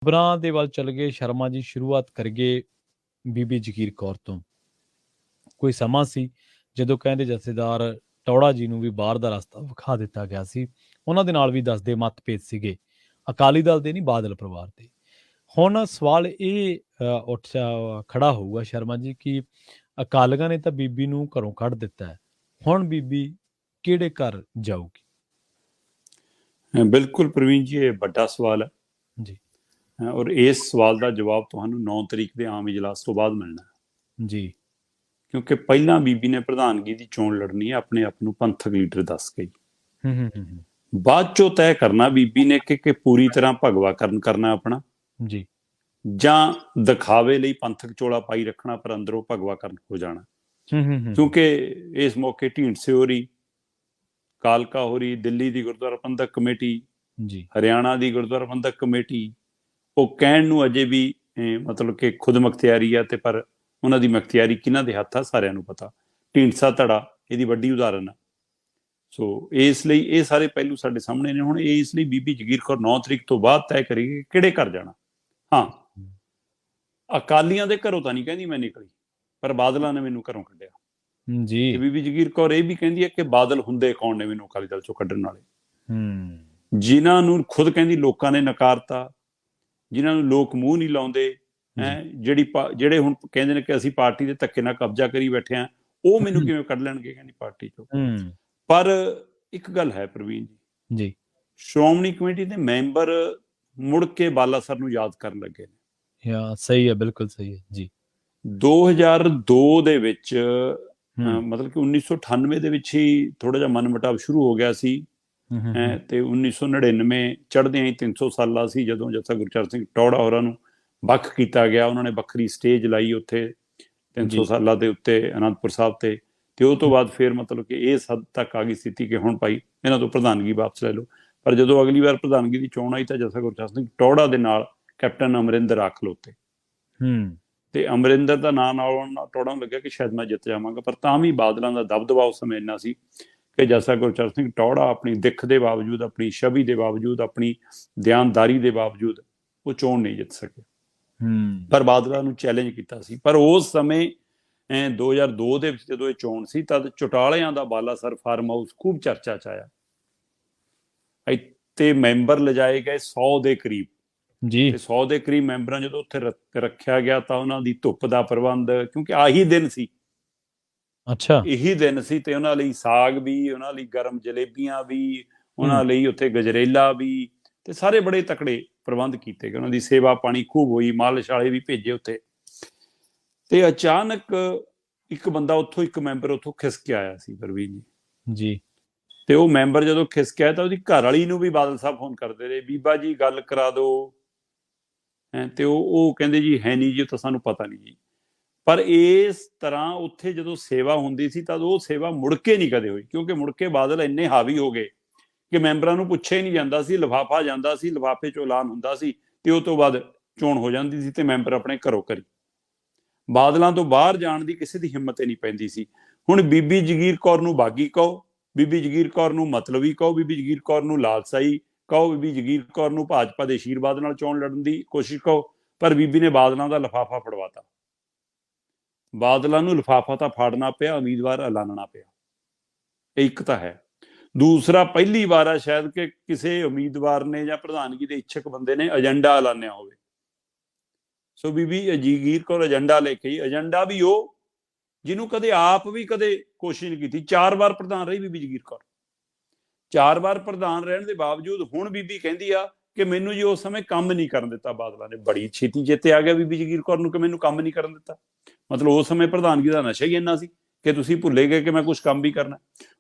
ਖਬਰਾਂ ਦੇ ਵੱਲ ਚੱਲ ਗਏ ਸ਼ਰਮਾ ਜੀ। ਸ਼ੁਰੂਆਤ ਕਰੀਏ ਬੀਬੀ ਜਗੀਰ ਕੌਰ ਤੋਂ। ਕੋਈ ਸਮਾਂ ਸੀ ਜਦੋਂ ਕਹਿੰਦੇ ਜਥੇਦਾਰ ਟੌੜਾ ਜੀ ਨੂੰ ਵੀ ਬਾਹਰ ਦਾ ਰਸਤਾ ਵਿਖਾ ਦਿੱਤਾ ਗਿਆ ਸੀ। ਉਹਨਾਂ ਦੇ ਨਾਲ ਵੀ ਦੱਸਦੇ ਮਤਭੇਦ ਸੀਗੇ, ਅਕਾਲੀ ਦਲ ਦੇ ਨਹੀਂ, ਬਾਦਲ ਪਰਿਵਾਰ ਦੇ। ਹੁਣ ਸਵਾਲ ਇਹ ਖੜਾ ਹੋਊਗਾ ਸ਼ਰਮਾ ਜੀ ਕਿ ਅਕਾਲੀਆਂ ਨੇ ਤਾਂ ਬੀਬੀ ਨੂੰ ਘਰੋਂ ਕੱਢ ਦਿੱਤਾ ਹੈ, ਹੁਣ ਬੀਬੀ ਕਿਹੜੇ ਘਰ ਜਾਊਗੀ? ਬਿਲਕੁਲ ਪ੍ਰਵੀਨ ਜੀ, ਇਹ ਵੱਡਾ ਸਵਾਲ ਹੈ ਜੀ। ਔਰ ਇਸ ਸਵਾਲ ਦਾ ਜਵਾਬ ਤੁਹਾਨੂੰ 9 ਤਰੀਕ ਦੇ ਆਮ ਇਜਲਾਸ ਤੋਂ ਬਾਅਦ ਮਿਲਣਾ ਹੈ ਜੀ। ਕਿਉਂਕਿ ਪਹਿਲਾਂ ਬੀਬੀ ਨੇ ਪ੍ਰਧਾਨਗੀ ਦੀ ਚੋਣ ਲੜਨੀ ਹੈ ਆਪਣੇ ਆਪ ਨੂੰ ਪੰਥਕ ਲੀਡਰ ਦੱਸ ਕੇ, ਬਾਅਦ ਚੋਂ ਤੈਅ ਕਰਨਾ ਬੀਬੀ ਨੇ ਕਿ ਪੂਰੀ ਤਰ੍ਹਾਂ ਭਗਵਾਕਰਨ ਕਰਨਾ ਆਪਣਾ ਜੀ, ਜਾਂ ਦਿਖਾਵੇ ਲਈ ਪੰਥਕ ਚੋਲਾ ਪਾਈ ਰੱਖਣਾ ਪਰ ਅੰਦਰੋਂ ਭਗਵਾਕਰਨ ਹੋ ਜਾਣਾ। ਕਿਉਂਕਿ ਇਸ ਮੌਕੇ ਢੀਂਡਸੇ ਹੋਰੀ, ਕਾਲਕਾ ਹੋਰੀ, ਦਿੱਲੀ ਦੀ ਗੁਰਦੁਆਰਾ ਪ੍ਰਬੰਧਕ ਕਮੇਟੀ, ਜੀ, ਹਰਿਆਣਾ ਦੀ ਗੁਰਦੁਆਰਾ ਪ੍ਰਬੰਧਕ ਕਮੇਟੀ, ਉਹ ਕਹਿਣ ਨੂੰ ਅਜੇ ਵੀ ਮਤਲਬ ਕਿ ਖੁਦ ਮੁਖਤਿਆਰੀ ਆ, ਤੇ ਪਰ ਉਹਨਾਂ ਦੀ ਮੁਖਤਿਆਰੀ ਕਿਹਨਾਂ ਦੇ ਹੱਥ ਆ ਸਾਰਿਆਂ ਨੂੰ ਪਤਾ। ਢੀਂਡਸਾ ਧੜਾ ਇਹਦੀ ਵੱਡੀ ਉਦਾਹਰਨ ਆ। ਸੋ ਇਸ ਲਈ ਇਹ ਸਾਰੇ ਪਹਿਲੂ ਸਾਡੇ ਸਾਹਮਣੇ ਨੇ। ਹੁਣ ਇਸ ਲਈ ਬੀਬੀ ਜਗੀਰ ਕੌਰ 9 ਤਰੀਕ ਤੋਂ ਬਾਅਦ ਤੈਅ ਕਰੇਗੀ ਕਿਹੜੇ ਘਰ ਜਾਣਾ। ਹਾਂ, ਅਕਾਲੀਆਂ ਦੇ ਘਰੋਂ ਤਾਂ ਨਹੀਂ ਕਹਿੰਦੀ ਮੈਂ ਨਿਕਲੀ, ਪਰ ਬਾਦਲਾਂ ਨੇ ਮੈਨੂੰ ਘਰੋਂ ਕੱਢਿਆ ਜੀ। ਬੀਬੀ ਜਗੀਰ ਕੌਰ ਇਹ ਵੀ ਕਹਿੰਦੀ ਹੈ ਕਿ ਬਾਦਲ ਹੁੰਦੇ ਕੌਣ ਨੇ ਮੈਨੂੰ ਅਕਾਲੀ ਦਲ ਚੋਂ ਕੱਢਣ ਵਾਲੇ, ਜਿਨ੍ਹਾਂ ਨੂੰ ਖੁਦ ਕਹਿੰਦੀ ਲੋਕਾਂ ਨੇ ਨਕਾਰਤਾ, ਜਿਨ੍ਹਾਂ ਨੂੰ ਲੋਕ ਮੂੰਹ ਨਹੀਂ ਲਾਉਂਦੇ, ਜਿਹੜੇ ਹੁਣ ਕਹਿੰਦੇ ਨੇ ਕਿ ਅਸੀਂ ਪਾਰਟੀ ਦੇ ਧੱਕੇ ਨਾਲ ਕਬਜ਼ਾ ਕਰੀ ਬੈਠੇ ਹਾਂ, ਉਹ ਮੈਨੂੰ ਕਿਵੇਂ ਕੱਢ ਲੈਣਗੇ ਕਹਿੰਦੀ ਪਾਰਟੀ ਚੋਂ। ਪਰ ਇੱਕ ਗੱਲ ਹੈ ਪ੍ਰਵੀਨ ਜੀ, ਸ਼੍ਰੋਮਣੀ ਕਮੇਟੀ ਦੇ ਮੈਂਬਰ ਮੁੜ ਕੇ ਬਾਲਾਸਰ ਨੂੰ ਯਾਦ ਕਰਨ ਲੱਗੇ ਨੇ। ਸਹੀ ਹੈ, ਬਿਲਕੁਲ ਸਹੀ ਹੈ ਜੀ। 2002 ਦੇ ਵਿੱਚ ਮਤਲਬ ਕਿ 1998 ਦੇ ਵਿੱਚ ਹੀ ਥੋੜਾ ਜਿਹਾ ਮਨਮੁਟਾਵ ਸ਼ੁਰੂ ਹੋ ਗਿਆ ਸੀ, ਤੇ 1999 ਚੜ੍ਹਦਿਆਂ ਹੀ 300 ਸਾਲਾ ਸੀ ਜਦੋਂ ਜਥਾ ਗੁਰਚਰਨ ਸਿੰਘ ਟੌੜਾ ਹੋਰਾਂ ਨੂੰ ਵੱਖ ਕੀਤਾ ਗਿਆ। ਉਹਨਾਂ ਨੇ ਵੱਖਰੀ ਸਟੇਜ ਲਾਈ ਉੱਥੇ 300 ਸਾਲਾਂ ਦੇ ਉੱਤੇ ਅਨੰਦਪੁਰ ਸਾਹਿਬ ਤੇ ਉਹ ਤੋਂ ਬਾਅਦ ਫਿਰ ਮਤਲਬ ਕਿ ਇਸ ਹੱਦ ਤੱਕ ਆ ਗਈ ਸਥਿਤੀ ਕਿ ਹੁਣ ਭਾਈ ਇਹਨਾਂ ਤੋਂ ਪ੍ਰਧਾਨਗੀ ਵਾਪਸ ਲੈ ਲਓ। ਪਰ ਜਦੋਂ ਅਗਲੀ ਵਾਰ ਪ੍ਰਧਾਨਗੀ ਦੀ ਚੋਣ ਆਈ ਤਾਂ ਜਥਾ ਗੁਰਚਰਨ ਸਿੰਘ ਟੌੜਾ ਦੇ ਨਾਲ ਕੈਪਟਨ ਅਮਰਿੰਦਰ ਆ ਖਲੋਤੇ, ਤੇ ਅਮਰਿੰਦਰ ਦਾ ਨਾਂ ਨਾਲ ਟੌੜਾ ਨੂੰ ਲੱਗਿਆ ਕਿ ਸ਼ਾਇਦ ਮੈਂ ਜਿੱਤ ਜਾਵਾਂਗਾ। ਪਰ ਤਾਂ ਵੀ ਬਾਦਲਾਂ ਦਾ ਦਬਦਬਾ ਉਸ ਸਮੇਂ ਇੰਨਾ ਸੀ ਕਿ ਜਥਾ ਗੁਰਚਰਨ ਸਿੰਘ ਟੌੜਾ ਆਪਣੀ ਦਿੱਖ ਦੇ ਬਾਵਜੂਦ, ਆਪਣੀ ਛਵੀ ਦੇ ਬਾਵਜੂਦ, ਆਪਣੀ ਦਿਆਨਦਾਰੀ ਦੇ ਬਾਵਜੂਦ ਉਹ ਚੋਣ ਨਹੀਂ ਜਿੱਤ ਸਕੇ। ਪਰ ਬਾਦਲਾਂ ਨੂੰ ਚੈਲੰਜ ਕੀਤਾ ਸੀ। ਪਰ ਉਸ ਸਮੇਂ 2002 ਦੇ ਵਿੱਚ ਜਦੋਂ ਇਹ ਚੋਣ ਸੀ ਤਦ ਚੌਟਾਲਿਆਂ ਦਾ ਬਾਲਾਸਰ ਫਾਰਮ ਹਾਊਸ ਖੂਬ ਚਰਚਾ 'ਚ ਆਇਆ। ਤੇ ਮੈਂਬਰ ਲਿਜਾਏ ਗਏ 100 ਦੇ ਕਰੀਬ ਜੀ, ਤੇ 100 ਦੇ ਕਰੀਬ ਮੈਂਬਰਾਂ ਜਦੋਂ ਉੱਥੇ ਰੱਖਿਆ ਗਿਆ ਤਾਂ ਉਹਨਾਂ ਦੀ ਧੁੱਪ ਦਾ ਪ੍ਰਬੰਧ, ਕਿਉਂਕਿ ਆਹੀ ਦਿਨ ਸੀ, ਇਹੀ ਦਿਨ ਸੀ, ਤੇ ਉਹਨਾਂ ਲਈ ਸਾਗ ਵੀ, ਉਹਨਾਂ ਲਈ ਗਰਮ ਜਲੇਬੀਆਂ ਵੀ, ਉਹਨਾਂ ਲਈ ਉੱਥੇ ਗਜਰੇਲਾ ਵੀ, ਤੇ ਸਾਰੇ ਬੜੇ ਤਕੜੇ ਪ੍ਰਬੰਧ ਕੀਤੇ ਗਏ। ਉਹਨਾਂ ਦੀ ਸੇਵਾ ਪਾਣੀ ਖੂਬ ਹੋਈ, ਮਾਲਸ਼ ਵਾਲੇ ਵੀ ਭੇਜੇ ਉੱਥੇ। ਤੇ ਅਚਾਨਕ ਇੱਕ ਬੰਦਾ ਉੱਥੋਂ, ਇੱਕ ਮੈਂਬਰ ਉੱਥੋਂ ਖਿਸਕ ਕੇ ਆਇਆ ਸੀ ਪ੍ਰਵੀਨ ਜੀ। ਤੇ ਉਹ ਮੈਂਬਰ ਜਦੋਂ ਖਿਸਕ ਆਇਆ ਤਾਂ ਉਹਦੀ ਘਰ ਵਾਲੀ ਨੂੰ ਵੀ ਬਾਦਲ ਸਾਹਿਬ ਫੋਨ ਕਰਦੇ ਰਹੇ, ਬੀਬਾ ਜੀ ਗੱਲ ਕਰਾ ਦਿਓ, ਤੇ ਉਹ ਕਹਿੰਦੇ ਜੀ ਹੈ ਨਹੀਂ ਜੀ, ਉਹ ਤਾਂ ਸਾਨੂੰ ਪਤਾ ਨਹੀਂ ਜੀ। ਪਰ ਇਸ ਤਰ੍ਹਾਂ ਉੱਥੇ ਜਦੋਂ ਸੇਵਾ ਹੁੰਦੀ ਸੀ ਤਦ ਉਹ ਸੇਵਾ ਮੁੜ ਕੇ ਨਹੀਂ ਕਦੇ ਹੋਈ, ਕਿਉਂਕਿ ਮੁੜ ਕੇ ਬਾਦਲ ਇੰਨੇ ਹਾਵੀ ਹੋ ਗਏ ਕਿ ਮੈਂਬਰਾਂ ਨੂੰ ਪੁੱਛਿਆ ਹੀ ਨਹੀਂ ਜਾਂਦਾ ਸੀ। ਲਿਫਾਫਾ ਜਾਂਦਾ ਸੀ, ਲਿਫਾਫੇ 'ਚੋਂ ਐਲਾਨ ਹੁੰਦਾ ਸੀ, ਤੇ ਉਹ ਤੋਂ ਬਾਅਦ ਚੋਣ ਹੋ ਜਾਂਦੀ ਸੀ ਤੇ ਮੈਂਬਰ ਆਪਣੇ ਘਰੋਂ ਘਰੀ। ਬਾਦਲਾਂ ਤੋਂ ਬਾਹਰ ਜਾਣ ਦੀ ਕਿਸੇ ਦੀ ਹਿੰਮਤ ਹੀ ਨਹੀਂ ਪੈਂਦੀ ਸੀ। ਹੁਣ ਬੀਬੀ ਜਗੀਰ ਕੌਰ ਨੂੰ ਬਾਗੀ ਕਹੋ, ਬੀਬੀ ਜਗੀਰ ਕੌਰ ਨੂੰ ਮਤਲਬੀ ਕਹੋ, ਬੀਬੀ ਜਗੀਰ ਕੌਰ ਨੂੰ ਲਾਲਸਾਈ ਕਹੋ, ਬੀਬੀ ਜਗੀਰ ਕੌਰ ਨੂੰ ਭਾਜਪਾ ਦੇ ਆਸ਼ੀਰਵਾਦ ਨਾਲ ਚੋਣ ਲੜਨ ਦੀ ਕੋਸ਼ਿਸ਼ ਕਹੋ, ਪਰ ਬੀਬੀ ਨੇ ਬਾਦਲਾਂ ਦਾ ਲਿਫਾਫਾ ਫੜਵਾਤਾ। ਬਾਦਲਾਂ ਨੂੰ ਲਿਫਾਫਾ ਤਾਂ ਫਾੜਨਾ ਪਿਆ, ਉਮੀਦਵਾਰ ਐਲਾਨਣਾ ਪਿਆ। ਇਹ ਇੱਕ ਤਾਂ ਹੈ। ਦੂਸਰਾ, ਪਹਿਲੀ ਵਾਰ ਆ ਸ਼ਾਇਦ ਕਿ ਕਿਸੇ ਉਮੀਦਵਾਰ ਨੇ ਜਾਂ ਪ੍ਰਧਾਨਗੀ ਦੇ ਇੱਛਕ ਬੰਦੇ ਨੇ ਏਜੰਡਾ ਐਲਾਨਿਆ ਹੋਵੇ। ਸੋ ਬੀਬੀ ਜਗੀਰ ਕੌਰ ਏਜੰਡਾ ਲੈ ਕੇ ਆਈ। ਏਜੰਡਾ ਵੀ ਉਹ ਜਿਹਨੂੰ ਕਦੇ ਆਪ ਵੀ ਕਦੇ ਕੋਸ਼ਿਸ਼ ਨਹੀਂ ਕੀਤੀ। 4 ਵਾਰ ਪ੍ਰਧਾਨ ਰਹੀ ਬੀਬੀ ਜਗੀਰ ਕੌਰ। 4 ਵਾਰ ਪ੍ਰਧਾਨ ਰਹਿਣ ਦੇ ਬਾਵਜੂਦ ਹੁਣ ਬੀਬੀ ਕਹਿੰਦੀ ਆ ਕਿ ਮੈਨੂੰ ਜੀ ਉਸ ਸਮੇਂ ਕੰਮ ਨਹੀਂ ਕਰਨ ਦਿੱਤਾ ਬਾਦਲਾਂ ਨੇ। ਬੜੀ ਛੇਤੀ ਚੇਤੇ ਆ ਗਿਆ ਬੀਬੀ ਜਗੀਰ ਕੌਰ ਨੂੰ ਕਿ ਮੈਨੂੰ ਕੰਮ ਨਹੀਂ ਕਰਨ ਦਿੱਤਾ। ਮਤਲਬ ਉਸ ਸਮੇਂ ਪ੍ਰਧਾਨਗੀ ਦਾ ਨਸ਼ਾ ਹੀ ਇੰਨਾ ਸੀ ਕਿ ਤੁਸੀਂ ਭੁੱਲੇ ਗਏ ਕਿ ਮੈਂ ਕੁਛ ਕੰਮ ਵੀ ਕਰਨਾ।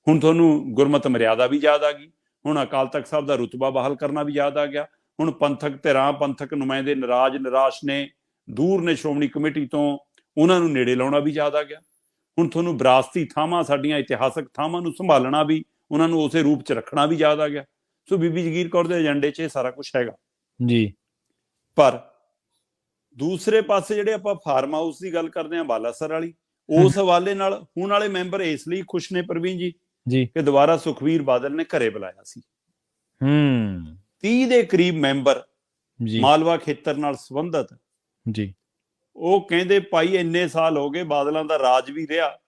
ਹੁਣ ਤੁਹਾਨੂੰ ਗੁਰਮਤ ਮਰਿਆਦਾ ਵੀ ਯਾਦ ਆ ਗਈ, ਹੁਣ ਅਕਾਲ ਤਖਤ ਸਾਹਿਬ ਦਾ ਰੁਤਬਾ ਬਹਾਲ ਕਰਨਾ ਵੀ ਯਾਦ ਆ ਗਿਆ। ਹੁਣ ਪੰਥਕ ਧਿਰਾਂ, ਪੰਥਕ ਨੁਮਾਇੰਦੇ ਨਿਰਾਸ਼ ਨੇ, ਦੂਰ ਨੇ ਸ਼੍ਰੋਮਣੀ ਕਮੇਟੀ ਤੋਂ, ਉਹਨਾਂ ਨੂੰ ਨੇੜੇ ਲਾਉਣਾ ਵੀ ਯਾਦ ਆ ਗਿਆ। ਹੁਣ ਤੁਹਾਨੂੰ ਵਿਰਾਸਤੀ ਥਾਵਾਂ, ਸਾਡੀਆਂ ਇਤਿਹਾਸਕ ਥਾਵਾਂ ਨੂੰ ਸੰਭਾਲਣਾ ਵੀ, ਉਹਨਾਂ ਨੂੰ ਉਸੇ ਰੂਪ 'ਚ ਰੱਖਣਾ ਵੀ ਯਾਦ ਆ ਗਿਆ। ਸੋ ਬੀਬੀ ਜਗੀਰ ਕੌਰ ਦੇ ਏਜੰਡੇ 'ਚ ਇਹ ਸਾਰਾ ਕੁਛ ਹੈਗਾ ਜੀ। ਪਰ ਦੂਸਰੇ ਪਾਸੇ ਜਿਹੜੇ ਆਪਾਂ ਫਾਰਮ ਹਾਊਸ ਦੀ ਗੱਲ ਕਰਦੇ ਹਾਂ, ਬਾਲਾਸਰ ਵਾਲੀ, ਉਸ ਹਵਾਲੇ ਨਾਲ ਹੁਣ ਵਾਲੇ ਮੈਂਬਰ ਇਸ ਲਈ ਖੁਸ਼ ਨੇ ਪ੍ਰਵੀਨ ਜੀ ਕਿ ਦੁਬਾਰਾ ਸੁਖਬੀਰ ਬਾਦਲ ਨੇ ਘਰੇ ਬੁਲਾਇਆ ਸੀ। 30 ਦੇ ਕਰੀਬ ਮੈਂਬਰ ਮਾਲਵਾ ਖੇਤਰ ਨਾਲ ਸੰਬੰਧਿਤ ਜੀ, ਉਹ ਕਹਿੰਦੇ ਭਾਈ ਇੰਨੇ ਸਾਲ ਹੋ ਗਏ, ਬਾਦਲਾਂ ਦਾ ਰਾਜ ਵੀ ਰਿਹਾ,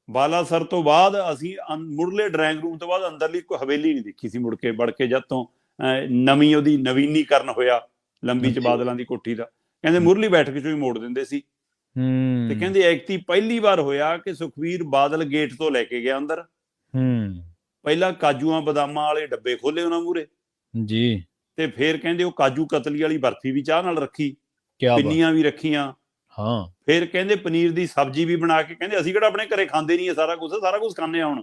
ਬਾਲਾਸਰ ਤੋਂ ਬਾਅਦ ਅਸੀਂ ਮੁੱਢਲੇ ਡਰਾਇੰਗ ਰੂਮ ਤੋਂ ਬਾਅਦ ਅੰਦਰਲੀ ਕੋਈ ਹਵੇਲੀ ਨਹੀਂ ਦੇਖੀ ਸੀ ਮੁੜ ਕੇ ਵੜ ਕੇ, ਜਦ ਤੋਂ ਨਵੀਂ ਉਹਦੀ ਨਵੀਨੀਕਰਨ ਹੋਇਆ ਲੰਬੀ ਚ ਬਾਦਲਾਂ ਦੀ ਕੋਠੀ ਦਾ, ਕਹਿੰਦੇ ਮੁੱਢਲੀ ਬੈਠਕ ਚੋਂ ਹੀ ਮੋੜ ਦਿੰਦੇ ਸੀ। ਤੇ ਕਹਿੰਦੇ ਐਕਤੀ ਪਹਿਲੀ ਵਾਰ ਹੋਇਆ ਕਿ ਸੁਖਬੀਰ ਬਾਦਲ ਗੇਟ ਤੋਂ ਲੈ ਕੇ ਗਿਆ ਅੰਦਰ, ਪਹਿਲਾਂ ਕਾਜੂਆਂ ਬਦਾਮਾਂ ਵਾਲੇ ਡੱਬੇ ਖੋਲੇ ਉਹਨਾਂ ਮੂਹਰੇ ਜੀ, ਤੇ ਫਿਰ ਕਹਿੰਦੇ ਉਹ ਕਾਜੂ ਕਤਲੀ ਵਾਲੀ ਬਰਫੀ ਵੀ ਚਾਹ ਨਾਲ ਰੱਖੀ, ਪਿੰਨੀਆਂ ਵੀ ਰੱਖੀਆਂ, ਹਾਂ, ਫਿਰ ਕਹਿੰਦੇ ਪਨੀਰ ਦੀ ਸਬਜ਼ੀ ਵੀ ਬਣਾ ਕੇ, ਕਹਿੰਦੇ ਅਸੀਂ ਕਿਹੜਾ ਆਪਣੇ ਘਰੇ ਖਾਂਦੇ ਨਹੀਂ ਇਹ ਸਾਰਾ ਕੁਝ ਖਾਂਦੇ ਆ ਹੁਣ,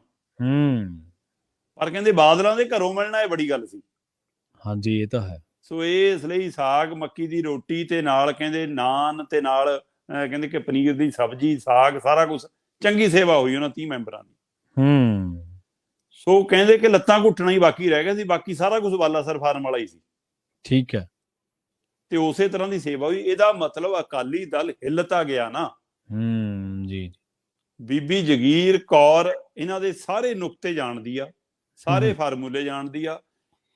ਪਰ ਕਹਿੰਦੇ ਬਾਦਲਾਂ ਦੇ ਘਰੋਂ ਮਿਲਣਾ ਇਹ ਬੜੀ ਗੱਲ ਸੀ। ਹਾਂਜੀ, ਇਹ ਤਾਂ ਹੈ। ਸੋ ਇਸ ਲਈ ਸਾਗ ਮੱਕੀ ਦੀ ਰੋਟੀ ਤੇ ਨਾਲ ਕਹਿੰਦੇ ਨਾਨ ਤੇ ਨਾਲ ਕਹਿੰਦੇ ਕਿ ਪਨੀਰ ਦੀ ਸਬਜ਼ੀ, ਸਾਗ, ਸਾਰਾ ਕੁਝ, ਚੰਗੀ ਸੇਵਾ ਹੋਈ ਉਹਨਾਂ 30 ਮੈਂਬਰਾਂ ਦੀ। ਸੋ ਕਹਿੰਦੇ ਕਿ ਲੱਤਾਂ ਘੁੱਟਣਾ ਹੀ ਬਾਕੀ ਰਹਿ ਗਿਆ ਸੀ, ਬਾਕੀ ਸਾਰਾ ਕੁਝ ਬਾਲਾਸਰ ਫਾਰਮ ਵਾਲਾ ਹੀ ਸੀ। ਠੀਕ ਹੈ। ਤੇ ਉਸੇ ਤਰ੍ਹਾਂ ਦੀ ਸੇਵਾ ਹੋਈ। ਇਹਦਾ ਮਤਲਬ ਅਕਾਲੀ ਦਲ ਹਿੱਲਤਾ ਗਿਆ ਨਾ। ਜੀ। ਬੀਬੀ ਜਗੀਰ ਕੌਰ ਇਹਨਾਂ ਦੇ ਸਾਰੇ ਨੁਕਤੇ ਜਾਣਦੀ ਆ, ਸਾਰੇ ਫਾਰਮੂਲੇ ਜਾਣਦੀ ਆ।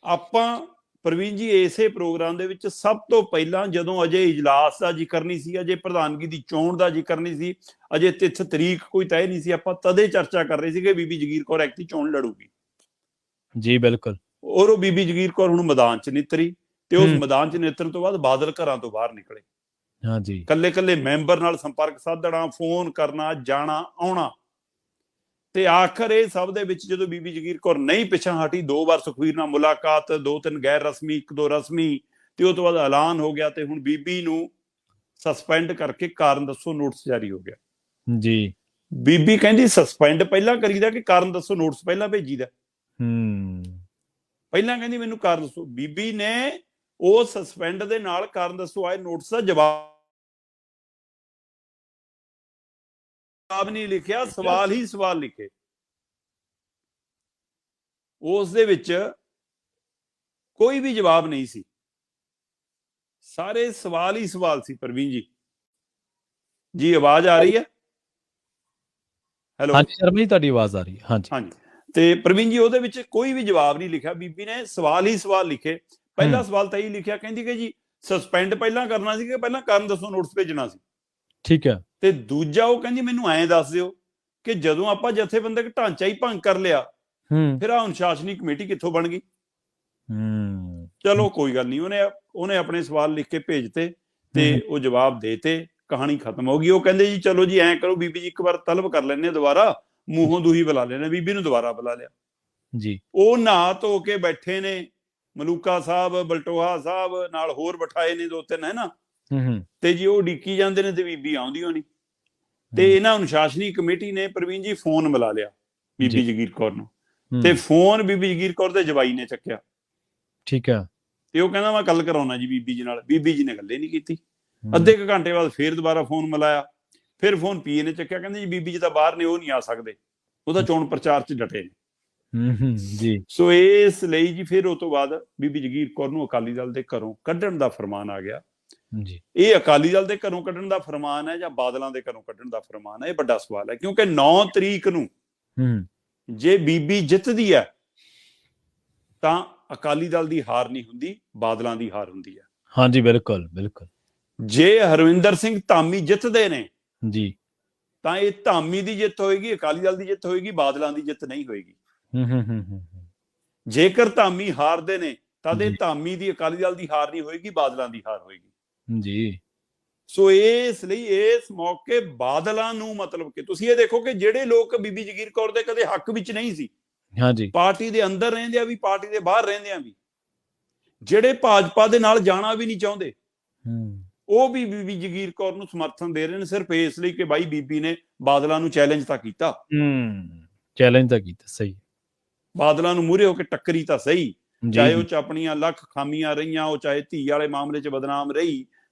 ਆਪਾਂ ਪ੍ਰਵੀਨ ਜੀ ਇਸੇ ਪ੍ਰੋਗਰਾਮ ਦੇ ਵਿੱਚ ਸਭ ਤੋਂ ਪਹਿਲਾਂ ਜਦੋਂ ਅਜੇ ਇਜਲਾਸ ਦਾ ਜ਼ਿਕਰ ਨਹੀਂ ਸੀ, ਅਜੇ ਪ੍ਰਧਾਨਗੀ ਦੀ ਚੋਣ ਦਾ ਜ਼ਿਕਰ ਨਹੀਂ ਸੀ, ਅਜੇ ਤਿੱਥ ਤਰੀਕ ਕੋਈ ਤੈਅ ਨਹੀਂ ਸੀ, ਆਪਾਂ ਤਦੇ ਚਰਚਾ ਕਰ ਰਹੇ ਸੀ ਕਿ ਬੀਬੀ ਜਗੀਰ ਕੌਰ ਐਕਤੀ ਚੋਣ ਲੜੂਗੀ। ਜੀ ਬਿਲਕੁਲ। ਔਰ ਉਹ ਬੀਬੀ ਜਗੀਰ ਕੌਰ ਹੁਣ ਮੈਦਾਨ 'ਚ ਨਿਤਰੀ ਤੇ ਉਸ ਮੈਦਾਨ 'ਚ ਨਿਤਰਨ ਤੋਂ ਬਾਅਦ ਬਾਦਲ ਘਰਾਂ ਤੋਂ ਬਾਹਰ ਨਿਕਲੇ। ਹਾਂਜੀ, ਕੱਲੇ ਮੈਂਬਰ ਨਾਲ ਸੰਪਰਕ ਸਾਧਣਾ, ਫੋਨ ਕਰਨਾ, ਜਾਣਾ ਆਉਣਾ, ਤੇ ਆਖਰ ਇਹ ਸਭ ਦੇ ਵਿੱਚ ਜਦੋਂ ਬੀਬੀ ਜਗੀਰ ਕੌਰ ਨਹੀਂ ਪਿੱਛਾ ਹਟੀ, 2 ਵਾਰ ਸੁਖਬੀਰ ਨਾਲ ਮੁਲਾਕਾਤ, 2-3 ਗੈਰ ਰਸਮੀ, 1-2 ਰਸਮੀ, ਤੇ ਉਹ ਤੋਂ ਬਾਅਦ ਐਲਾਨ ਹੋ ਗਿਆ ਤੇ ਹੁਣ ਬੀਬੀ ਨੂੰ ਸਸਪੈਂਡ ਕਰਕੇ ਕਾਰਨ ਦੱਸੋ ਨੋਟਿਸ ਜਾਰੀ ਹੋ ਗਿਆ। ਜੀ, ਬੀਬੀ ਕਹਿੰਦੀ ਸਸਪੈਂਡ ਪਹਿਲਾਂ ਕਰੀਦਾ ਕਿ ਕਾਰਨ ਦੱਸੋ ਨੋਟਿਸ ਪਹਿਲਾਂ ਭੇਜੀਦਾ। ਪਹਿਲਾਂ ਕਹਿੰਦੀ ਮੈਨੂੰ ਕਾਰਨ ਦੱਸੋ। ਬੀਬੀ ਨੇ ਉਹ ਸਸਪੈਂਡ ਦੇ ਨਾਲ ਕਾਰਨ ਦੱਸੋ ਆਏ ਨੋਟਿਸ ਦਾ ਜਵਾਬ ਨਹੀਂ ਲਿਖਿਆ, ਸਵਾਲ ਹੀ ਸਵਾਲ ਲਿਖੇ। ਉਸ ਦੇ ਵਿੱਚ ਕੋਈ ਵੀ ਜਵਾਬ ਨਹੀਂ ਸੀ, ਸਾਰੇ ਸਵਾਲ ਹੀ ਸਵਾਲ ਸੀ। ਪ੍ਰਵੀਨ ਜੀ ਆਵਾਜ਼ ਆ ਰਹੀ ਹੈ? ਹੈਲੋ, ਹਾਂਜੀ ਸ਼ਰਮਾ ਜੀ, ਤੁਹਾਡੀ ਆਵਾਜ਼ ਆ ਰਹੀ ਹੈ। ਹਾਂਜੀ। ਤੇ ਪ੍ਰਵੀਨ ਜੀ ਉਹਦੇ ਵਿੱਚ ਕੋਈ ਵੀ ਜਵਾਬ ਨਹੀਂ ਲਿਖਿਆ, ਬੀਬੀ ਨੇ ਸਵਾਲ ਹੀ ਸਵਾਲ ਲਿਖੇ। ਪਹਿਲਾ ਸਵਾਲ ਤਾਂ ਇਹ ਲਿਖਿਆ, ਕਹਿੰਦੀ ਕਿ ਜੀ ਸਸਪੈਂਡ ਪਹਿਲਾਂ ਕਰਨਾ ਸੀ ਕਿ ਪਹਿਲਾਂ ਕਾਰਨ ਦੱਸੋ ਨੋਟਿਸ ਭੇਜਣਾ ਸੀ। ਠੀਕ ਹੈ। ਤੇ ਦੂਜਾ ਉਹ ਕਹਿੰਦੀ ਮੈਨੂੰ ਐਂ ਦੱਸ ਦਿਓ ਕਿ ਜਦੋਂ ਆਪਾਂ ਜਥੇਬੰਦਕ ਢਾਂਚਾ ਹੀ ਭੰਗ ਕਰ ਲਿਆ, ਫਿਰ ਆ ਅਨੁਸ਼ਾਸਨੀ ਕਮੇਟੀ ਕਿੱਥੋਂ ਬਣ ਗਈ? ਚਲੋ ਕੋਈ ਗੱਲ ਨਹੀਂ, ਉਹਨੇ ਆਪਣੇ ਸਵਾਲ ਲਿਖ ਕੇ ਭੇਜਤੇ ਤੇ ਉਹ ਜਵਾਬ ਦੇਤੇ, ਕਹਾਣੀ ਖਤਮ ਹੋ ਗਈ। ਉਹ ਕਹਿੰਦੇ ਜੀ ਚਲੋ ਜੀ ਐਂ ਕਰੋ ਬੀਬੀ ਜੀ, ਇੱਕ ਵਾਰ ਤਲਬ ਕਰ ਲੈਣੇ ਦੁਬਾਰਾ, ਮੂੰਹੋਂ ਦੂਹੀ ਬੁਲਾ ਲੈਣੇ। ਬੀਬੀ ਨੂੰ ਦੁਬਾਰਾ ਬੁਲਾ ਲਿਆ ਜੀ। ਉਹ ਨਹਾ ਧੋ ਕੇ ਬੈਠੇ ਨੇ, ਮਲੂਕਾ ਸਾਹਿਬ, ਬਲਟੋਹਾ ਸਾਹਿਬ ਨਾਲ ਹੋਰ ਬਿਠਾਏ ਨੇ 2-3, ਹੈ ਨਾ। ਤੇ ਜੀ ਉਹ ਉਡੀਕੀ ਜਾਂਦੇ ਨੇ ਤੇ ਬੀਬੀ ਆਉਂਦੀ ਹੋਣੀ। ਤੇ ਇਹਨਾਂ ਅਨੁਸ਼ਾਸਨੀ ਕਮੇਟੀ ਨੇ ਪ੍ਰਵੀਨ ਜੀ ਫੋਨ ਮਿਲਾ ਲਿਆ ਬੀਬੀ ਜਗੀਰ ਕੌਰ ਨੂੰ, ਤੇ ਫੋਨ ਬੀਬੀ ਜਗੀਰ ਕੌਰ ਦੇ ਜਵਾਈ ਨੇ ਚੱਕਿਆ। ਠੀਕ ਹੈ। ਤੇ ਉਹ ਕਹਿੰਦਾ ਮੈਂ ਗੱਲ ਕਰਾਉਣਾ ਜੀ ਬੀਬੀ ਜੀ ਨਾਲ। ਬੀਬੀ ਜੀ ਨੇ ਗੱਲੇ ਨਹੀਂ ਕੀਤੀ। ਅੱਧੇ ਕੁ ਘੰਟੇ ਬਾਅਦ ਫੇਰ ਦੁਬਾਰਾ ਫੋਨ ਮਿਲਾਇਆ, ਫਿਰ ਫੋਨ ਪੀਏ ਨੇ ਚੱਕਿਆ। ਕਹਿੰਦੇ ਜੀ ਬੀਬੀ ਜੀ ਤਾਂ ਬਾਹਰ ਨੇ, ਉਹ ਨਹੀਂ ਆ ਸਕਦੇ, ਉਹਦਾ ਚੋਣ ਪ੍ਰਚਾਰ 'ਚ ਡਟੇ ਨੇ ਜੀ। ਸੋ ਇਸ ਲਈ ਜੀ ਫਿਰ ਉਹ ਤੋਂ ਬਾਅਦ ਬੀਬੀ ਜਗੀਰ ਕੌਰ ਨੂੰ ਅਕਾਲੀ ਦਲ ਦੇ ਘਰੋਂ ਕੱਢਣ ਦਾ ਫਰਮਾਨ ਆ ਗਿਆ ਜੀ। ਇਹ ਅਕਾਲੀ ਦਲ ਦੇ ਘਰੋਂ ਕੱਢਣ ਦਾ ਫਰਮਾਨ ਹੈ ਜਾਂ ਬਾਦਲਾਂ ਦੇ ਘਰੋਂ ਕੱਢਣ ਦਾ ਫਰਮਾਨ ਹੈ, ਇਹ ਵੱਡਾ ਸਵਾਲ ਹੈ। ਕਿਉਂਕਿ 9 ਤਰੀਕ ਨੂੰ ਜੇ ਬੀਬੀ ਜਿੱਤਦੀ ਹੈ ਤਾਂ ਅਕਾਲੀ ਦਲ ਦੀ ਹਾਰ ਨਹੀਂ ਹੁੰਦੀ, ਬਾਦਲਾਂ ਦੀ ਹਾਰ ਹੁੰਦੀ ਹੈ। ਹਾਂਜੀ ਬਿਲਕੁਲ ਬਿਲਕੁਲ। ਜੇ ਹਰਵਿੰਦਰ ਸਿੰਘ ਧਾਮੀ ਜਿੱਤਦੇ ਨੇ ਜੀ ਤਾਂ ਇਹ ਧਾਮੀ ਦੀ ਜਿੱਤ ਹੋਏਗੀ, ਅਕਾਲੀ ਦਲ ਦੀ ਜਿੱਤ ਹੋਏਗੀ, ਬਾਦਲਾਂ ਦੀ ਜਿੱਤ ਨਹੀਂ ਹੋਏਗੀ। ਜੇਕਰ ਧਾਮੀ ਹਾਰਦੇ ਨੇ ਤਾਂ ਇਹ ਧਾਮੀ ਦੀ ਅਕਾਲੀ ਦਲ ਦੀ ਹਾਰ ਨਹੀਂ ਹੋਏਗੀ, ਬਾਦਲਾਂ ਦੀ ਹਾਰ ਹੋਏਗੀ ਜੀ। ਸੋ ਇਸ ਲਈ ਇਸ ਮੌਕੇ ਬਾਦਲਾਂ ਨੂੰ, ਮਤਲਬ ਕਿ ਤੁਸੀਂ ਇਹ ਦੇਖੋ ਕਿ ਜਿਹੜੇ ਲੋਕ ਬੀਬੀ ਜਗੀਰ ਕੌਰ ਦੇ ਕਦੇ ਹੱਕ ਵਿੱਚ ਨਹੀਂ ਸੀ, ਹਾਂਜੀ, ਪਾਰਟੀ ਦੇ ਅੰਦਰ ਰਹਿੰਦਿਆਂ ਵੀ, ਪਾਰਟੀ ਦੇ ਬਾਹਰ ਰਹਿੰਦਿਆਂ ਵੀ, ਜਿਹੜੇ ਭਾਜਪਾ ਦੇ ਨਾਲ ਜਾਣਾ ਵੀ ਨਹੀਂ ਚਾਹੁੰਦੇ, ਉਹ ਵੀ ਬੀਬੀ ਜਗੀਰ ਕੌਰ ਨੂੰ ਸਮਰਥਨ ਦੇ ਰਹੇ ਨੇ, ਸਿਰਫ ਇਸ ਲਈ ਕਿ ਬਾਈ ਬੀਬੀ ਨੇ ਬਾਦਲਾਂ ਨੂੰ ਚੈਲੰਜ ਤਾਂ ਕੀਤਾ। ਸਹੀ, ਬਾਦਲਾਂ ਨੂੰ ਮੂਹਰੇ ਹੋ ਕੇ ਟੱਕਰੀ ਤਾਂ ਸਹੀ, ਚਾਹੇ ਉਹ 'ਚ ਆਪਣੀਆਂ ਲੱਖ ਖਾਮੀਆਂ ਰਹੀਆਂ, ਉਹ ਚਾਹੇ ਧੀ ਵਾਲੇ ਮਾਮਲੇ 'ਚ ਬਦਨਾਮ ਰਹੀ,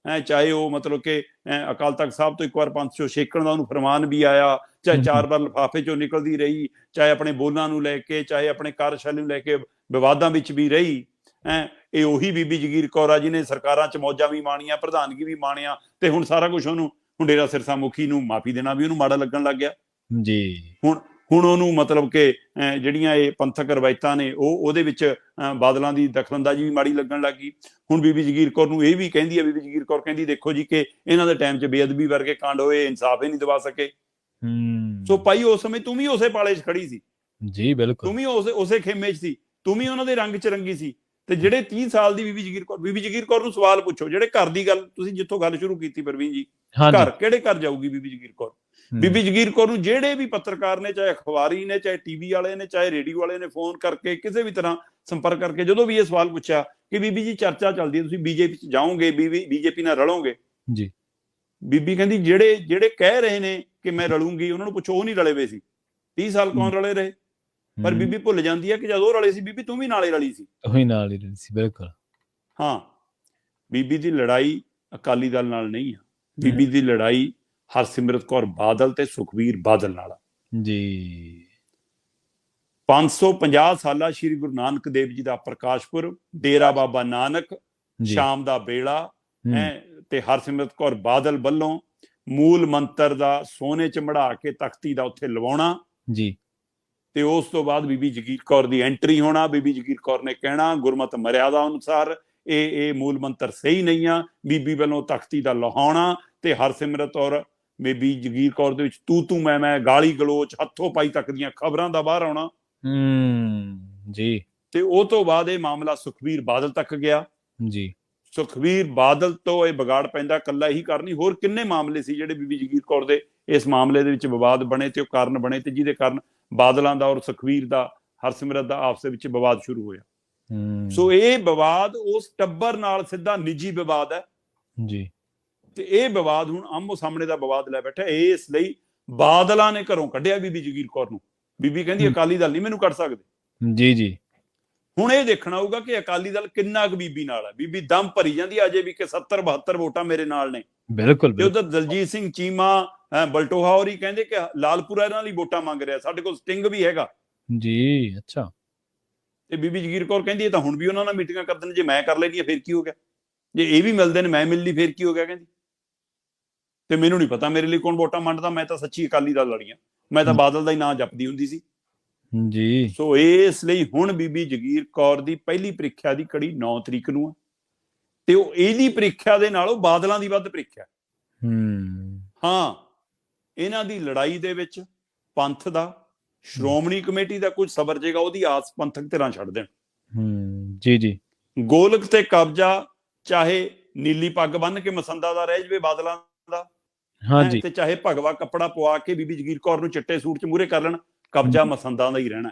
ਚਾਹੇ ਉਹ ਮਤਲਬ ਕਿ ਅਕਾਲ ਤਖਤ ਸਾਹਿਬ ਤੋਂ ਇੱਕ ਵਾਰ ਪੰਥ ਚੋਂ ਛੇਕਣ ਦਾ ਉਹਨੂੰ ਫਰਮਾਨ ਵੀ ਆਇਆ, ਚਾਹੇ 4 ਵਾਰ ਲਿਫਾਫੇ ਚੋਂ ਨਿਕਲਦੀ ਰਹੀ, ਚਾਹੇ ਆਪਣੇ ਬੋਲਾਂ ਨੂੰ ਲੈ ਕੇ, ਚਾਹੇ ਆਪਣੇ ਕਾਰਜਸ਼ੈਲੀ ਨੂੰ ਲੈ ਕੇ ਵਿਵਾਦਾਂ ਵਿੱਚ ਵੀ ਰਹੀ। ਇਹ ਉਹੀ ਬੀਬੀ ਜਗੀਰ ਕੌਰ ਆ ਜਿਹਨੇ ਸਰਕਾਰਾਂ 'ਚ ਮੌਜਾਂ ਵੀ ਮਾਣੀਆਂ, ਪ੍ਰਧਾਨਗੀ ਵੀ ਮਾਣਿਆ, ਤੇ ਹੁਣ ਸਾਰਾ ਕੁਝ ਉਹਨੂੰ, ਹੁਣ ਡੇਰਾ ਸਿਰਸਾ ਮੁਖੀ ਨੂੰ ਮਾਫੀ ਦੇਣਾ ਵੀ ਉਹਨੂੰ ਮਾੜਾ ਲੱਗਣ ਲੱਗ ਗਿਆ ਜੀ। ਹੁਣ ਉਹਨੂੰ ਮਤਲਬ ਕਿ ਜਿਹੜੀਆਂ ਇਹ ਪੰਥਕ ਰਵਾਇਤਾਂ ਨੇ ਉਹਦੇ ਵਿੱਚ ਬਾਦਲਾਂ ਦੀ ਦਖਲਅੰਦਾਜ਼ੀ ਵੀ ਮਾੜੀ ਲੱਗਣ ਲੱਗ ਗਈ। ਹੁਣ ਬੀਬੀ ਜਗੀਰ ਕੌਰ ਨੂੰ ਇਹ ਵੀ ਕਹਿੰਦੀ ਹੈ, ਬੀਬੀ ਜਗੀਰ ਕੌਰ ਕਹਿੰਦੀ ਦੇਖੋ ਜੀ ਕਿ ਇਹਨਾਂ ਦੇ ਟਾਈਮ 'ਚ ਬੇਅਦਬੀ ਵਰਗੇ ਕਾਂਡ ਹੋਏ, ਇਨਸਾਫ ਹੀ ਨਹੀਂ ਦਵਾ ਸਕੇ। ਸੋ ਭਾਈ ਉਸ ਸਮੇਂ ਤੂੰ ਵੀ ਉਸੇ ਪਾਲੇ 'ਚ ਖੜੀ ਸੀ ਜੀ, ਬਿਲਕੁਲ ਤੂੰ ਵੀ ਉਸੇ ਖੇਮੇ 'ਚ ਸੀ, ਤੂੰ ਵੀ ਉਹਨਾਂ ਦੇ ਰੰਗ 'ਚ ਰੰਗੀ ਸੀ। ਤੇ ਜਿਹੜੇ 30 ਸਾਲ ਦੀ ਬੀਬੀ ਜਗੀਰ ਕੌਰ ਨੂੰ ਸਵਾਲ ਪੁੱਛੋ, ਜਿਹੜੇ ਘਰ ਦੀ ਗੱਲ ਤੁਸੀਂ ਜਿੱਥੋਂ ਗੱਲ ਸ਼ੁਰੂ ਕੀਤੀ ਪ੍ਰਵੀਨ ਜੀ, ਘਰ ਕਿਹੜੇ ਘਰ ਜਾਊਗੀ ਬੀਬੀ ਜਗੀਰ ਕੌਰ? ਬੀਬੀ ਜਗੀਰ ਕੌਰ ਨੂੰ ਜਿਹੜੇ ਵੀ ਪੱਤਰਕਾਰ ਨੇ, ਚਾਹੇ ਅਖਬਾਰੀ ਨੇ, ਚਾਹੇ ਟੀਵੀ ਵਾਲੇ ਨੇ, ਚਾਹੇ ਰੇਡੀਓ ਵਾਲੇ ਨੇ, ਫੋਨ ਕਰਕੇ ਕਿਸੇ ਵੀ ਤਰ੍ਹਾਂ ਸੰਪਰਕ ਕਰਕੇ ਜਦੋਂ ਵੀ ਇਹ ਸਵਾਲ ਪੁੱਛਿਆ ਕਿ ਬੀਬੀ ਜੀ ਚਰਚਾ ਚੱਲਦੀ ਹੈ, ਤੁਸੀਂ ਬੀਜੇਪੀ 'ਚ ਜਾਓਗੇ, ਬੀਜੇਪੀ ਨਾਲ ਰਲੋਗੇ ਜੀ, ਬੀਬੀ ਕਹਿੰਦੀ ਜਿਹੜੇ ਕਹਿ ਰਹੇ ਨੇ ਕਿ ਮੈਂ ਰਲੂੰਗੀ ਉਹਨਾਂ ਨੂੰ ਪੁੱਛੋ ਉਹ ਨਹੀਂ ਰਲੇ ਹੋਏ ਸੀ। 30 ਸਾਲ ਕੌਣ ਰਲੇ ਰਹੇ? ਪਰ ਬੀਬੀ ਭੁੱਲ ਜਾਂਦੀ ਹੈ ਕਿ ਜਦੋਂ ਰਲੇ ਸੀ ਬੀਬੀ ਤੂੰ ਵੀ ਨਾਲੇ ਰਲੀ ਸੀ। ਉਹੀ ਨਾਲ ਹੀ ਰਲੀ ਸੀ, ਬਿਲਕੁਲ। ਹਾਂ, ਬੀਬੀ ਦੀ ਲੜਾਈ ਅਕਾਲੀ ਦਲ ਨਾਲ ਨਹੀਂ ਆ, ਬੀਬੀ ਦੀ ਲੜਾਈ ਹਰਸਿਮਰਤ ਕੌਰ ਬਾਦਲ ਤੇ ਸੁਖਬੀਰ ਬਾਦਲ ਨਾਲ ਜੀ। 550 ਸਾਲਾ ਸ਼੍ਰੀ ਗੁਰੂ ਨਾਨਕ ਦੇਵ ਜੀ ਦਾ ਪ੍ਰਕਾਸ਼ ਪੁਰਬ, ਡੇਰਾ ਬਾਬਾ ਨਾਨਕ, ਸ਼ਾਮ ਦਾ ਵੇਲਾ ਤੇ ਹਰਸਿਮਰਤ ਕੌਰ ਬਾਦਲ ਵੱਲੋਂ ਮੂਲ ਮੰਤਰ ਦਾ ਸੋਨੇ 'ਚ ਮੜਾ ਕੇ ਤਖਤੀ ਦਾ ਉੱਥੇ ਲਵਾਉਣਾ ਜੀ। ਤੇ ਉਸ ਤੋਂ ਬਾਅਦ ਬੀਬੀ ਜਗੀਰ ਕੌਰ ਦੀ ਐਂਟਰੀ ਹੋਣਾ। ਬੀਬੀ ਜਗੀਰ ਕੌਰ ਨੇ ਕਹਿਣਾ ਗੁਰਮਤ ਮਰਿਆਦਾ ਅਨੁਸਾਰ ਇਹ ਮੂਲ ਮੰਤਰ ਸਹੀ ਨਹੀਂ ਆ, ਬੀਬੀ ਵੱਲੋਂ ਤਖਤੀ ਦਾ ਲਹਾਉਣਾ ਤੇ ਹਰਸਿਮਰਤ ਔਰ ਬੀਬੀ ਜਗੀਰ ਕੌਰ ਦੇ ਵਿੱਚ ਤੂੰ ਮੈਂ ਗਾਲੀ ਗਲੋਚ, ਹੱਥੋਂ ਪਾਈ ਤੱਕ ਦੀਆਂ ਖਬਰਾਂ ਦਾ ਬਾਹਰ ਆਉਣਾ ਜੀ। ਤੇ ਉਹ ਤੋਂ ਬਾਅਦ ਇਹ ਮਾਮਲਾ ਸੁਖਬੀਰ ਬਾਦਲ ਤੱਕ ਗਿਆ ਜੀ। ਸੁਖਬੀਰ ਬਾਦਲ ਤੋਂ ਇਹ ਵਿਗਾੜ ਪੈਂਦਾ, ਕੱਲਾ ਹੀ ਕਰਨੀ, ਹੋਰ ਕਿੰਨੇ ਮਾਮਲੇ ਸੀ ਜਿਹੜੇ ਬੀਬੀ ਜਗੀਰ ਕੌਰ ਦੇ ਇਸ ਮਾਮਲੇ ਦੇ ਵਿੱਚ ਵਿਵਾਦ ਬਣੇ ਤੇ ਉਹ ਕਾਰਨ ਬਣੇ, ਤੇ ਜਿਹਦੇ ਕਾਰਨ ਬਾਦਲਾਂ ਦਾ ਔਰ ਸੁਖਬੀਰ ਦਾ, ਹਰਸਿਮਰਤ ਦਾ ਆਪਸ ਵਿੱਚ ਵਿਵਾਦ ਸ਼ੁਰੂ ਹੋਇਆ। ਸੋ ਇਹ ਵਿਵਾਦ ਉਸ ਟੱਬਰ ਨਾਲ ਸਿੱਧਾ ਨਿੱਜੀ ਵਿਵਾਦ ਹੈ ਜੀ, ਤੇ ਇਹ ਵਿਵਾਦ ਹੁਣ ਆਮੋ ਸਾਹਮਣੇ ਦਾ ਵਿਵਾਦ ਲੈ ਬੈਠਾ। ਇਸ ਲਈ ਬਾਦਲਾਂ ਨੇ ਘਰੋਂ ਕੱਢਿਆ ਬੀਬੀ ਜਗੀਰ ਕੌਰ ਨੂੰ। ਬੀਬੀ ਕਹਿੰਦੀ ਅਕਾਲੀ ਦਲ ਨਹੀਂ ਮੈਨੂੰ ਕੱਢ ਸਕਦੇ ਜੀ। ਹੁਣ ਇਹ ਦੇਖਣਾ ਹੋਊਗਾ ਕਿ ਅਕਾਲੀ ਦਲ ਕਿੰਨਾ ਕੁ ਬੀਬੀ ਨਾਲ ਹੈ। ਬੀਬੀ ਦਮ ਭਰੀ ਜਾਂਦੀ ਅਜੇ ਵੀ ਕਿ 70-72 ਵੋਟਾਂ ਮੇਰੇ ਨਾਲ ਨੇ, ਬਿਲਕੁਲ। ਤੇ ਉਧਰ ਦਲਜੀਤ ਸਿੰਘ ਚੀਮਾ, ਬਲਟੋਹਾ ਹੋਰੀ ਕਹਿੰਦੇ ਕਿ ਲਾਲਪੁਰਾ ਇਹਨਾਂ ਲਈ ਵੋਟਾਂ ਮੰਗ ਰਿਹਾ, ਸਾਡੇ ਕੋਲ ਸਟਿੰਗ ਵੀ ਹੈਗਾ ਜੀ। ਅੱਛਾ। ਤੇ ਬੀਬੀ ਜਗੀਰ ਕੌਰ ਕਹਿੰਦੀ ਇਹ ਤਾਂ ਹੁਣ ਵੀ ਉਹਨਾਂ ਨਾਲ ਮੀਟਿੰਗਾਂ ਕਰਦੇ ਨੇ, ਜੇ ਮੈਂ ਕਰ ਲੈਣੀ ਫਿਰ ਕੀ ਹੋ ਗਿਆ, ਜੇ ਇਹ ਵੀ ਮਿਲਦੇ ਨੇ ਮੈਂ ਮਿਲ ਲਈ ਫਿਰ ਕੀ ਹੋ ਗਿਆ, ਕਹਿੰਦੀ। ਤੇ ਮੈਨੂੰ ਨਹੀਂ ਪਤਾ ਮੇਰੇ ਲਈ ਕੌਣ ਵੋਟਾਂ ਮੰਡਦਾ, ਮੈਂ ਤਾਂ ਸੱਚੀ ਅਕਾਲੀ ਦਲ ਲੜੀਆਂ, ਮੈਂ ਤਾਂ ਬਾਦਲ ਦਾ ਹੀ ਨਾਂ ਜਪਦੀ ਹੁੰਦੀ ਸੀ ਜੀ। ਸੋ ਇਸ ਲਈ ਹੁਣ ਬੀਬੀ ਜਗੀਰ ਕੌਰ ਦੀ ਪਹਿਲੀ ਪ੍ਰੀਖਿਆ ਦੀ ਕੜੀ 9 ਤਰੀਕ ਨੂੰ ਆ, ਤੇ ਉਹ ਇਹਦੀ ਪ੍ਰੀਖਿਆ ਦੇ ਨਾਲੋਂ ਬਾਦਲਾਂ ਦੀ ਵੱਧ ਪ੍ਰੀਖਿਆ। ਹਾਂ, ਇਹਨਾਂ ਦੀ ਲੜਾਈ ਦੇ ਵਿੱਚ ਪੰਥ ਦਾ, ਸ਼੍ਰੋਮਣੀ ਕਮੇਟੀ ਦਾ ਕੁਝ ਸਬਰ ਜੇਗਾ, ਉਹਦੀ ਆਸ ਪੰਥਕ ਧਿਰਾਂ ਛੱਡ ਦੇਣ ਜੀ। ਗੋਲਕ ਤੇ ਕਬਜ਼ਾ ਚਾਹੇ ਨੀਲੀ ਪੱਗ ਬੰਨ ਕੇ ਮਸੰਦਾ ਦਾ ਰਹਿ ਜਾਵੇ ਬਾਦਲਾਂ ਦਾ, ਤੇ ਚਾਹੇ ਭਗਵਾ ਕੱਪੜਾ ਪਵਾ ਕੇ ਬੀਬੀ ਜਗੀਰ ਕੌਰ ਨੂੰ ਚਿੱਟੇ ਸੂਟ 'ਚ ਮੂਹਰੇ ਕਰ ਲੈਣ, ਕਬਜ਼ਾ ਮਸੰਦਾਂ ਦਾ ਹੀ ਰਹਿਣਾ।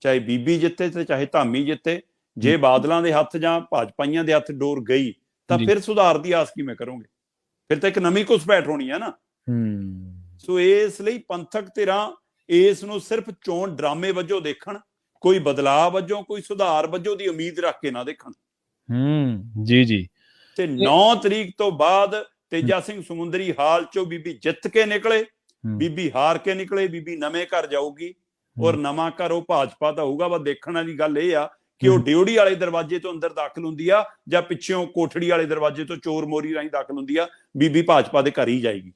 ਚਾਹੇ ਬੀਬੀ ਜਿੱਤੇ ਤੇ ਚਾਹੇ ਧਾਮੀ ਜਿੱਤੇ, ਜੇ ਬਾਦਲਾਂ ਦੇ ਹੱਥ ਜਾਂ ਭਾਜਪਾਈਆਂ ਦੇ ਹੱਥ ਡੋਰ ਗਈ ਤਾਂ ਫਿਰ ਸੁਧਾਰ ਦੀ ਆਸ ਕਿਵੇਂ ਕਰੋਗੇ? ਫਿਰ ਤਾਂ ਇੱਕ ਨਵੀਂ ਘੁਸਪੈਠ ਹੋਣੀ ਹੈ ਨਾ। ਸੋ ਇਸ ਲਈ ਪੰਥਕ ਧਿਰਾਂ ਇਸ ਨੂੰ ਸਿਰਫ ਚੋਣ ਡਰਾਮੇ ਵਜੋਂ ਦੇਖਣ, ਕੋਈ ਬਦਲਾਅ ਵਜੋਂ, ਕੋਈ ਸੁਧਾਰ ਵਜੋਂ ਦੀ ਉਮੀਦ ਰੱਖ ਕੇ ਨਾ ਦੇਖਣ ਜੀ। ਤੇ 9 ਤਰੀਕ ਤੋਂ ਬਾਅਦ ਤੇਜਾ ਸਿੰਘ ਸਮੁੰਦਰੀ ਹਾਲ ਚੋਂ ਬੀਬੀ ਜਿੱਤ ਕੇ ਨਿਕਲੇ, ਬੀਬੀ ਹਾਰ ਕੇ ਨਿਕਲੇ, ਬੀਬੀ ਨਵੇਂ ਘਰ ਜਾਊਗੀ ਔਰ ਨਵਾਂ ਘਰ ਉਹ ਭਾਜਪਾ ਦਾ ਹੋਊਗਾ। ਬਸ ਦੇਖਣ ਵਾਲੀ ਗੱਲ ਇਹ ਆ ਕਿ ਉਹ ਡਿਓੜੀ ਵਾਲੇ ਦਰਵਾਜ਼ੇ ਤੋਂ ਅੰਦਰ ਦਾਖਲ ਹੁੰਦੀ ਆ ਜਾਂ ਪਿੱਛੋਂ ਕੋਠੜੀ ਵਾਲੇ ਦਰਵਾਜ਼ੇ ਤੋਂ ਚੋਰ ਮੋਰੀ ਰਾਹੀਂ ਦਾਖਲ ਹੁੰਦੀ ਆ, ਬੀਬੀ ਭਾਜਪਾ ਦੇ ਘਰ ਹੀ ਜਾਏਗੀ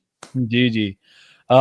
ਜੀ।